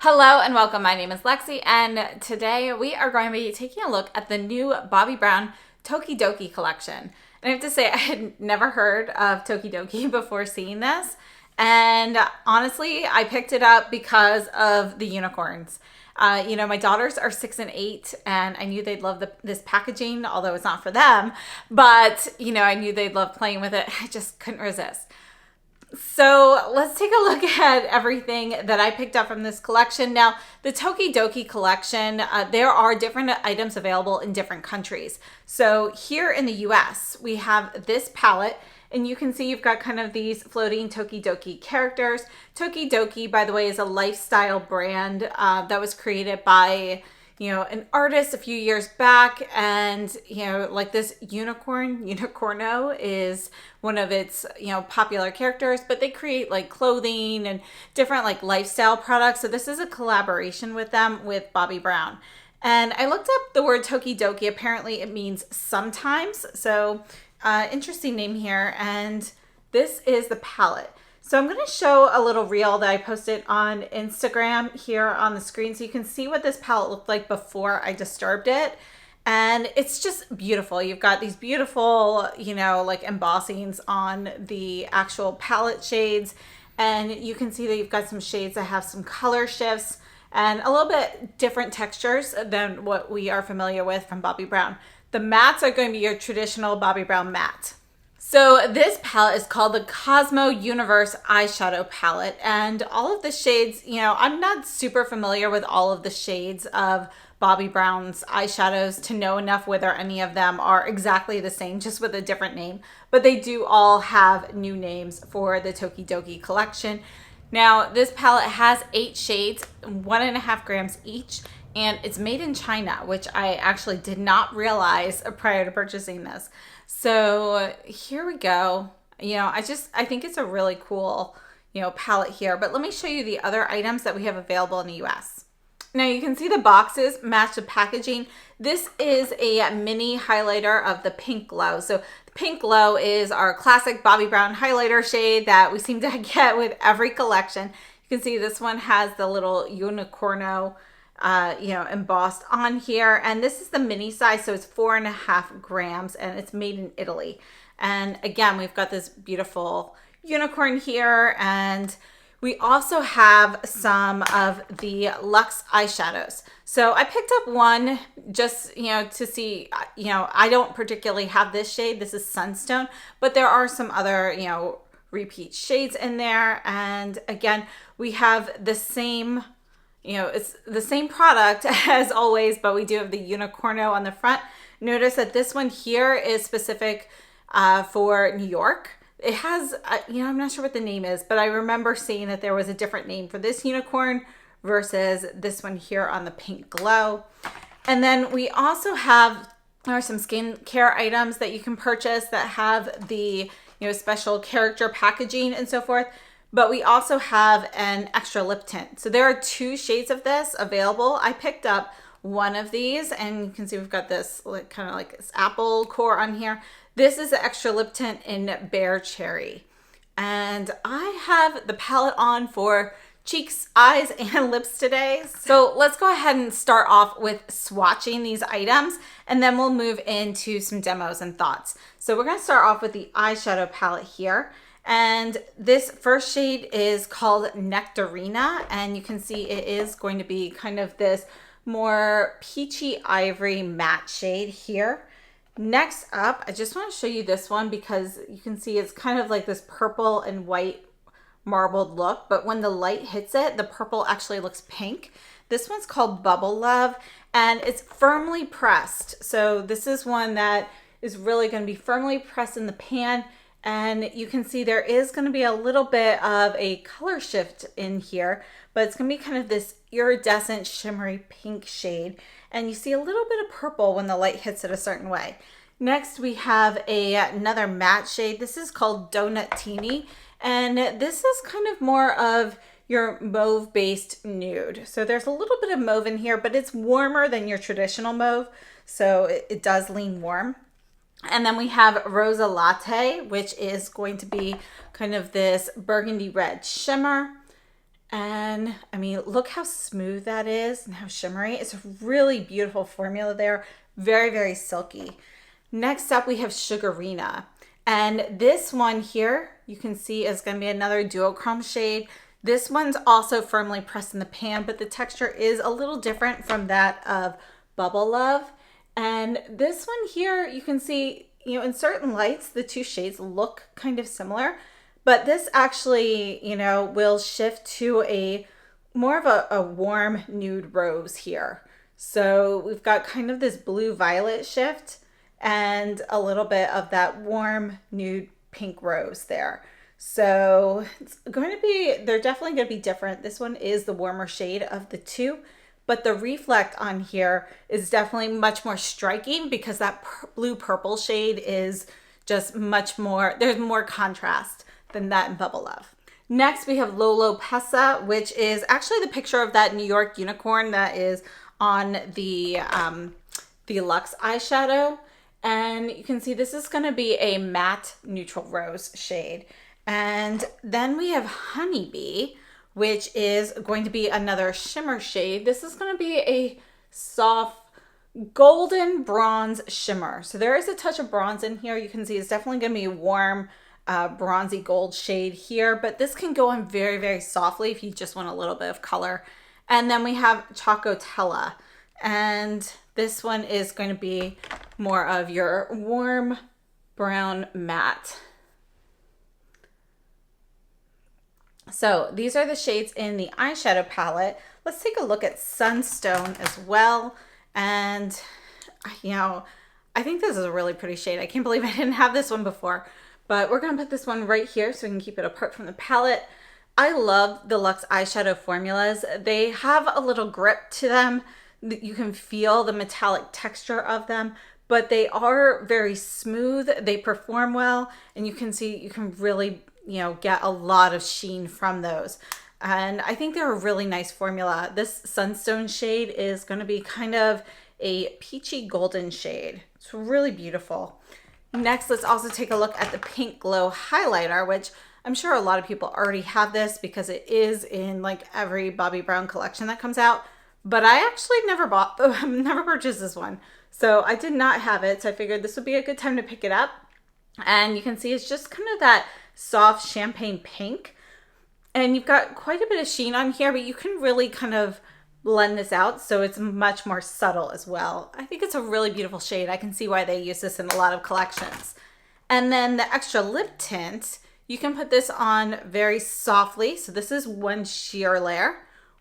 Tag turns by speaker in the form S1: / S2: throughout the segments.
S1: Hello and welcome. My name is Lexi, and today we are going to be taking a look at the new Bobbi Brown Tokidoki collection. And I have to say, I had never heard of Tokidoki before seeing this, and honestly, I picked it up because of the unicorns. My daughters are 6 and 8, and I knew they'd love this packaging, although it's not for them, but I knew they'd love playing with it. I just couldn't resist. So let's take a look at everything that I picked up from this collection. Now, the Tokidoki collection, there are different items available in different countries. So here in the US, we have this palette, and you can see you've got kind of these floating Tokidoki characters. Tokidoki, by the way, is a lifestyle brand that was created by an artist a few years back, and like this unicorno is one of its popular characters, but they create like clothing and different like lifestyle products. So this is a collaboration with them, with Bobbi Brown. And I looked up the word Tokidoki. Apparently it means sometimes, so interesting name here. And this is the palette. So I'm going to show a little reel that I posted on Instagram here on the screen so you can see what this palette looked like before I disturbed it. And it's just beautiful. You've got these beautiful, like embossings on the actual palette shades. And you can see that you've got some shades that have some color shifts and a little bit different textures than what we are familiar with from Bobbi Brown. The mattes are going to be your traditional Bobbi Brown matte. So this palette is called the Cosmo Universe Eyeshadow Palette, and all of the shades, I'm not super familiar with all of the shades of Bobbi Brown's eyeshadows to know enough whether any of them are exactly the same, just with a different name, but they do all have new names for the Tokidoki collection. Now, this palette has 8 shades, 1.5 grams each, and it's made in China, which I actually did not realize prior to purchasing this. So here we go. I think it's a really cool, palette here, but let me show you the other items that we have available in the US. Now you can see the boxes match the packaging. This is a mini highlighter of the Pink Glow. So the Pink Glow is our classic Bobbi Brown highlighter shade that we seem to get with every collection. You can see this one has the little unicorno embossed on here, and this is the mini size, so it's 4.5 grams, and it's made in Italy. And again, we've got this beautiful unicorn here, and we also have some of the Luxe eyeshadows. So I picked up one just to see. I don't particularly have this shade. This is Sunstone, but there are some other repeat shades in there. And again, we have the same. It's the same product as always, but we do have the unicorno on the front. Notice that this one here is specific for New York. It has, I'm not sure what the name is, but I remember seeing that there was a different name for this unicorn versus this one here on the Pink Glow. And then we also have, there are some skincare items that you can purchase that have the, special character packaging and so forth. But we also have an extra lip tint. So there are 2 shades of this available. I picked up one of these, and you can see we've got this kind of like this apple core on here. This is the extra lip tint in Bare Cherry. And I have the palette on for cheeks, eyes, and lips today. So let's go ahead and start off with swatching these items, and then we'll move into some demos and thoughts. So we're gonna start off with the eyeshadow palette here. And this first shade is called Nectarina, and you can see it is going to be kind of this more peachy ivory matte shade here. Next up, I just want to show you this one because you can see it's kind of like this purple and white marbled look, but when the light hits it, the purple actually looks pink. This one's called Bubble Love, and it's firmly pressed. So this is one that is really going to be firmly pressed in the pan. And you can see there is going to be a little bit of a color shift in here, but it's going to be kind of this iridescent shimmery pink shade. And you see a little bit of purple when the light hits it a certain way. Next, we have another matte shade. This is called Donut Teeny. And this is kind of more of your mauve-based nude. So there's a little bit of mauve in here, but it's warmer than your traditional mauve. So it does lean warm. And then we have Rosa Latte, which is going to be kind of this burgundy red shimmer. And I mean, look how smooth that is and how shimmery. It's a really beautiful formula there. Very, very silky. Next up, we have Sugarina. And this one here, you can see is going to be another duochrome shade. This one's also firmly pressed in the pan, but the texture is a little different from that of Bubble Love. And this one here, you can see, you know, in certain lights, the two shades look kind of similar, but this actually, you know, will shift to a more of a warm nude rose here. So we've got kind of this blue violet shift and a little bit of that warm nude pink rose there. So it's going to be, they're definitely going to be different. This one is the warmer shade of the two, but the reflect on here is definitely much more striking because that blue purple shade is just much more, there's more contrast than that in Bubble Love. Next, we have Lolo Pessa, which is actually the picture of that New York unicorn that is on the Luxe eyeshadow. And you can see this is going to be a matte neutral rose shade. And then we have Honeybee, which is going to be another shimmer shade. This is going to be a soft golden bronze shimmer. So there is a touch of bronze in here. You can see it's definitely going to be a warm bronzy gold shade here, but this can go on very, very softly if you just want a little bit of color. And then we have Chocotella, and this one is going to be more of your warm brown matte. So these are the shades in the eyeshadow palette. Let's take a look at Sunstone as well. And, you know, I think this is a really pretty shade. I can't believe I didn't have this one before, but we're going to put this one right here so we can keep it apart from the palette. I love the Luxe eyeshadow formulas. They have a little grip to them. You can feel the metallic texture of them, but they are very smooth. They perform well, and you can see, you can really, you know, get a lot of sheen from those. And I think they're a really nice formula. This Sunstone shade is going to be kind of a peachy golden shade. It's really beautiful. Next, let's also take a look at the Pink Glow highlighter, which I'm sure a lot of people already have this because it is in like every Bobbi Brown collection that comes out. But I actually never purchased this one. So I did not have it. So I figured this would be a good time to pick it up. And you can see it's just kind of that soft champagne pink. And you've got quite a bit of sheen on here, but you can really kind of blend this out so it's much more subtle as well. I think it's a really beautiful shade. I can see why they use this in a lot of collections. And then the extra lip tint, you can put this on very softly. So this is one sheer layer,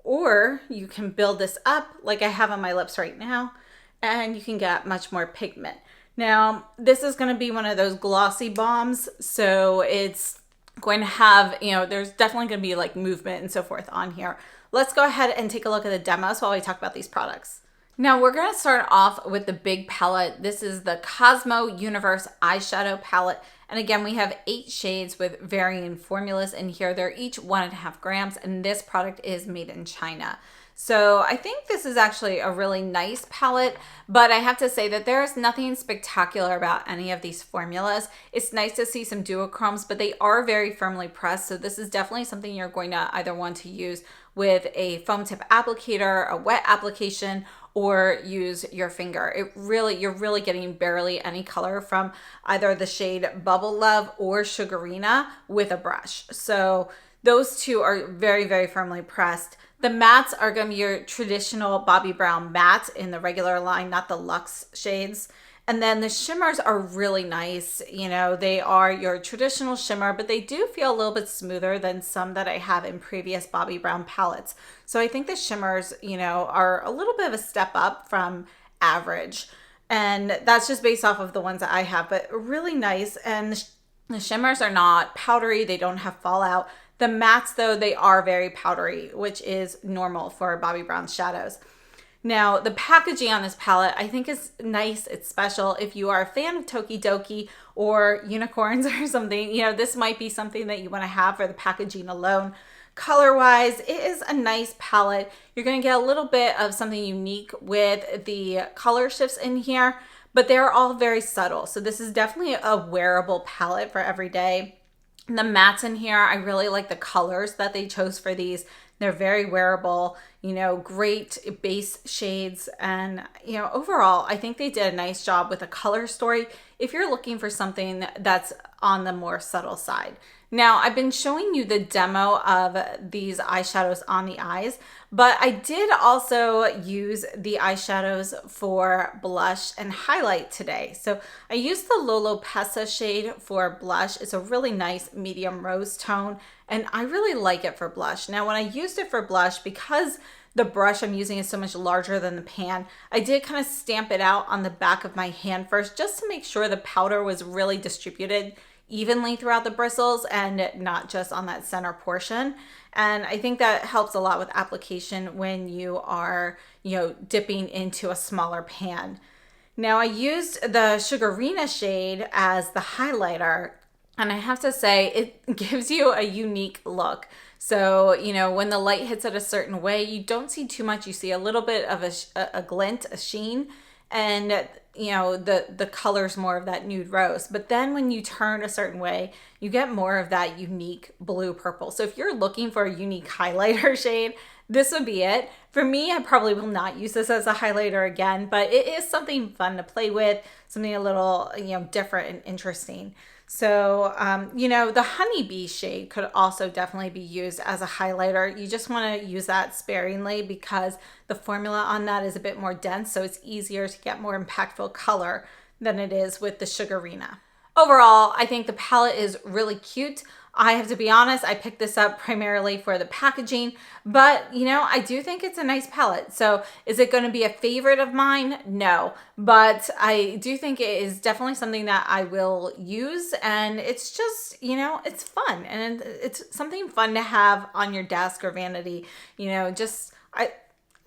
S1: or you can build this up like I have on my lips right now, and you can get much more pigment. Now, this is going to be one of those glossy bombs, so it's going to have, you know, there's definitely going to be like movement and so forth on here. Let's go ahead and take a look at the demos while we talk about these products. Now we're going to start off with the big palette. This is the Cosmo Universe eyeshadow palette. And again, we have 8 shades with varying formulas in here. They're each 1.5 grams, and this product is made in China. So I think this is actually a really nice palette, but I have to say that there is nothing spectacular about any of these formulas. It's nice to see some duochromes, but they are very firmly pressed. So this is definitely something you're going to either want to use with a foam tip applicator, a wet application, or use your finger. You're really getting barely any color from either the shade Bubble Love or Sugarina with a brush. So those two are very, very firmly pressed. The mattes are going to be your traditional Bobbi Brown matte in the regular line, not the Luxe shades. And then the shimmers are really nice. You know, they are your traditional shimmer, but they do feel a little bit smoother than some that I have in previous Bobbi Brown palettes. So I think the shimmers, you know, are a little bit of a step up from average. And that's just based off of the ones that I have, but really nice. And the shimmers are not powdery. They don't have fallout. The mattes, though, they are very powdery, which is normal for Bobbi Brown shadows. Now, the packaging on this palette, I think is nice. It's special. If you are a fan of Tokidoki or unicorns or something, you know, this might be something that you want to have for the packaging alone. Color-wise, it is a nice palette. You're going to get a little bit of something unique with the color shifts in here, but they're all very subtle. So this is definitely a wearable palette for every day. The mattes in here, I really like the colors that they chose for these. They're very wearable, you know, great base shades. And, you know, overall, I think they did a nice job with a color story if you're looking for something that's on the more subtle side. Now, I've been showing you the demo of these eyeshadows on the eyes, but I did also use the eyeshadows for blush and highlight today. So I used the Lolo Pessa shade for blush. It's a really nice medium rose tone, and I really like it for blush. Now, when I used it for blush, because the brush I'm using is so much larger than the pan, I did kind of stamp it out on the back of my hand first, just to make sure the powder was really distributed evenly throughout the bristles and not just on that center portion. And I think that helps a lot with application when you are, you know, dipping into a smaller pan. Now I used the Sugarina shade as the highlighter, and I have to say it gives you a unique look. So, you know, when the light hits it a certain way, you don't see too much. You see a little bit of a glint, a sheen, and you know, the color's more of that nude rose. But then when you turn a certain way, you get more of that unique blue purple. So if you're looking for a unique highlighter shade, this would be it. For me, I probably will not use this as a highlighter again, but it is something fun to play with, something a little, you know, different and interesting. So, you know, the Honeybee shade could also definitely be used as a highlighter. You just want to use that sparingly because the formula on that is a bit more dense, so it's easier to get more impactful color than it is with the Sugarina. Overall, I think the palette is really cute. I have to be honest, I picked this up primarily for the packaging, but you know, I do think it's a nice palette. So is it going to be a favorite of mine? No, but I do think it is definitely something that I will use, and it's just, you know, it's fun and it's something fun to have on your desk or vanity, you know, just, I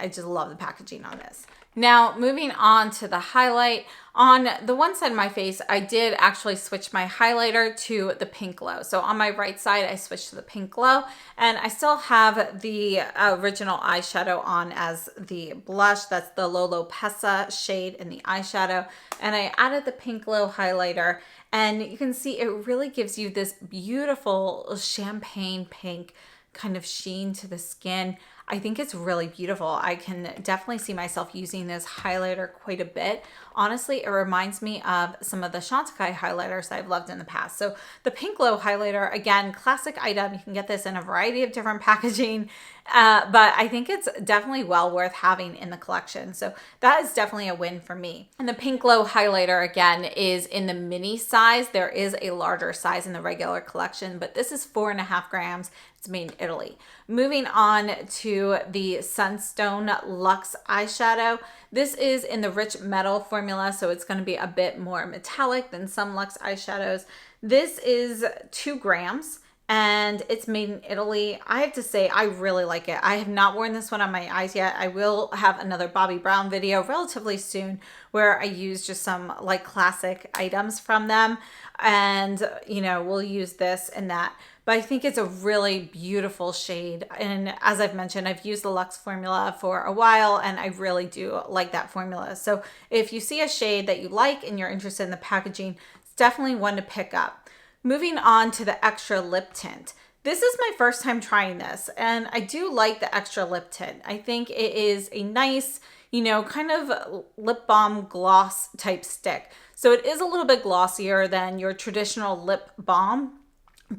S1: just love the packaging on this. Now, moving on to the highlight. On the one side of my face, I did actually switch my highlighter to the Pink Glow. So on my right side, I switched to the Pink Glow, and I still have the original eyeshadow on as the blush. That's the Lolo Pessa shade in the eyeshadow. And I added the Pink Glow highlighter, and you can see it really gives you this beautiful champagne pink kind of sheen to the skin. I think it's really beautiful. I can definitely see myself using this highlighter quite a bit. Honestly, it reminds me of some of the Chantecaille highlighters I've loved in the past. So the Pink Glow highlighter, again, classic item. You can get this in a variety of different packaging, but I think it's definitely well worth having in the collection. So that is definitely a win for me. And the Pink Glow highlighter, again, is in the mini size. There is a larger size in the regular collection, but this is 4.5 grams. It's made in Italy. Moving on to the Sunstone Luxe eyeshadow. This is in the rich metal formula, so it's going to be a bit more metallic than some Luxe eyeshadows. This is 2 grams and it's made in Italy. I have to say, I really like it. I have not worn this one on my eyes yet. I will have another Bobbi Brown video relatively soon where I use just some like classic items from them, and you know, we'll use this and that. But I think it's a really beautiful shade. And as I've mentioned, I've used the Luxe formula for a while and I really do like that formula. So if you see a shade that you like and you're interested in the packaging, it's definitely one to pick up. Moving on to the Extra Lip Tint. This is my first time trying this, and I do like the Extra Lip Tint. I think it is a nice, you know, kind of lip balm gloss type stick. So it is a little bit glossier than your traditional lip balm,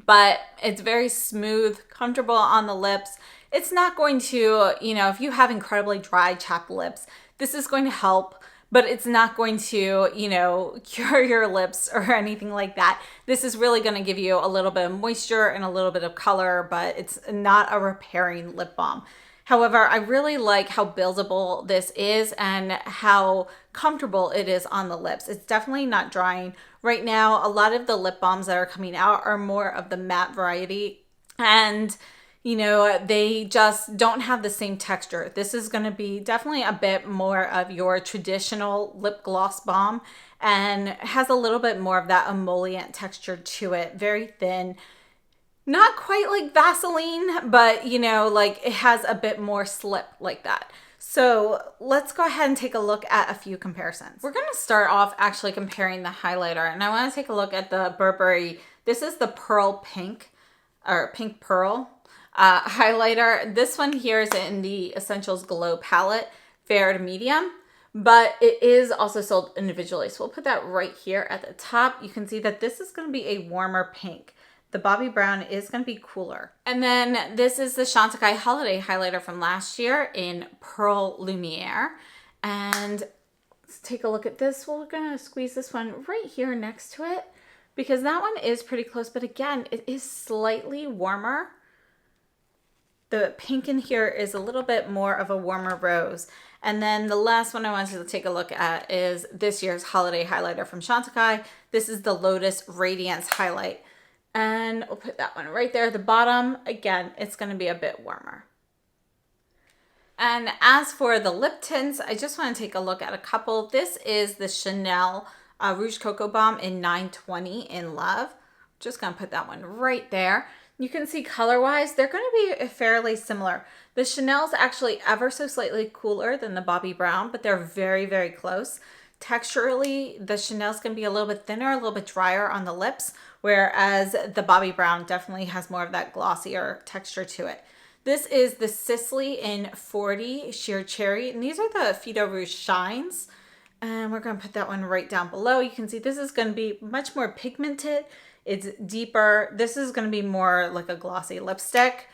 S1: but it's very smooth, comfortable on the lips. It's not going to, you know, if you have incredibly dry, chapped lips, this is going to help, but it's not going to, you know, cure your lips or anything like that. This is really going to give you a little bit of moisture and a little bit of color, but it's not a repairing lip balm. However, I really like how buildable this is and how comfortable it is on the lips. It's definitely not drying. Right now, a lot of the lip balms that are coming out are more of the matte variety, and you know, they just don't have the same texture. This is going to be definitely a bit more of your traditional lip gloss balm and has a little bit more of that emollient texture to it. Very thin. Not quite like Vaseline, but you know, like it has a bit more slip like that. So let's go ahead and take a look at a few comparisons. We're going to start off actually comparing the highlighter, and I want to take a look at the Burberry. This is the Pearl Pink, or Pink Pearl. highlighter. This one here is in the Essentials Glow palette, fair to medium, but it is also sold individually. So we'll put that right here at the top. You can see that this is going to be a warmer pink. The Bobbi Brown is going to be cooler. And then this is the Chantecaille Holiday Highlighter from last year in Pearl Lumiere. And let's take a look at this. We're going to squeeze this one right here next to it because that one is pretty close. But again, it is slightly warmer. The pink in here is a little bit more of a warmer rose. And then the last one I wanted to take a look at is this year's Holiday Highlighter from Chantecaille. This is the Lotus Radiance Highlight. And we'll put that one right there at the bottom. Again, it's going to be a bit warmer. And as for the lip tints, I just want to take a look at a couple. This is the Chanel Rouge Cocoa Bomb in 920 in Love. Just going to put that one right there. You can see color-wise, they're going to be fairly similar. The Chanel's actually ever so slightly cooler than the Bobbi Brown, but they're very, very close. Texturally, the Chanel's going to be a little bit thinner, a little bit drier on the lips, whereas the Bobbi Brown definitely has more of that glossier texture to it. This is the Sisley in 40 Sheer Cherry, and these are the Fido Rouge Shines. And we're going to put that one right down below. You can see this is going to be much more pigmented. It's deeper. This is going to be more like a glossy lipstick,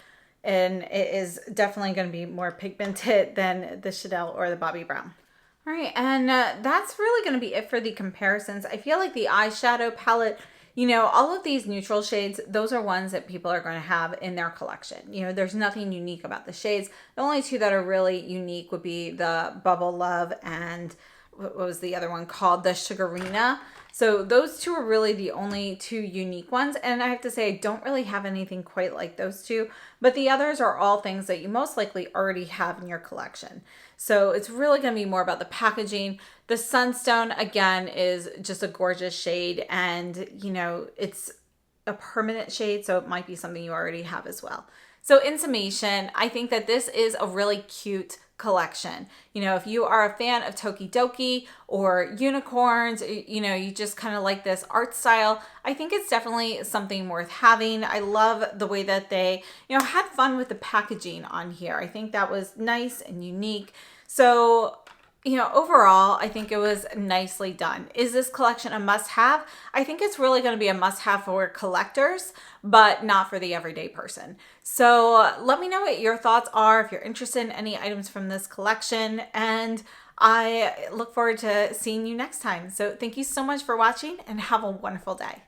S1: and it is definitely going to be more pigmented than the Chanel or the Bobbi Brown. All right, and that's really going to be it for the comparisons. I feel like the eyeshadow palette, you know, all of these neutral shades, those are ones that people are going to have in their collection. You know, there's nothing unique about the shades. The only two that are really unique would be the Bubble Love and what was the other one called? The Sugarina. So those two are really the only two unique ones. And I have to say, I don't really have anything quite like those two, but the others are all things that you most likely already have in your collection. So it's really going to be more about the packaging. The Sunstone, again, is just a gorgeous shade, and, you know, it's a permanent shade, so it might be something you already have as well. So in summation, I think that this is a really cute collection. You know, if you are a fan of Tokidoki or unicorns, you know, you just kind of like this art style, I think it's definitely something worth having. I love the way that they, you know, had fun with the packaging on here. I think that was nice and unique. So, you know, overall, I think it was nicely done. Is this collection a must-have? I think it's really going to be a must-have for collectors, but not for the everyday person. So let me know what your thoughts are if you're interested in any items from this collection, and I look forward to seeing you next time. So thank you so much for watching, and have a wonderful day.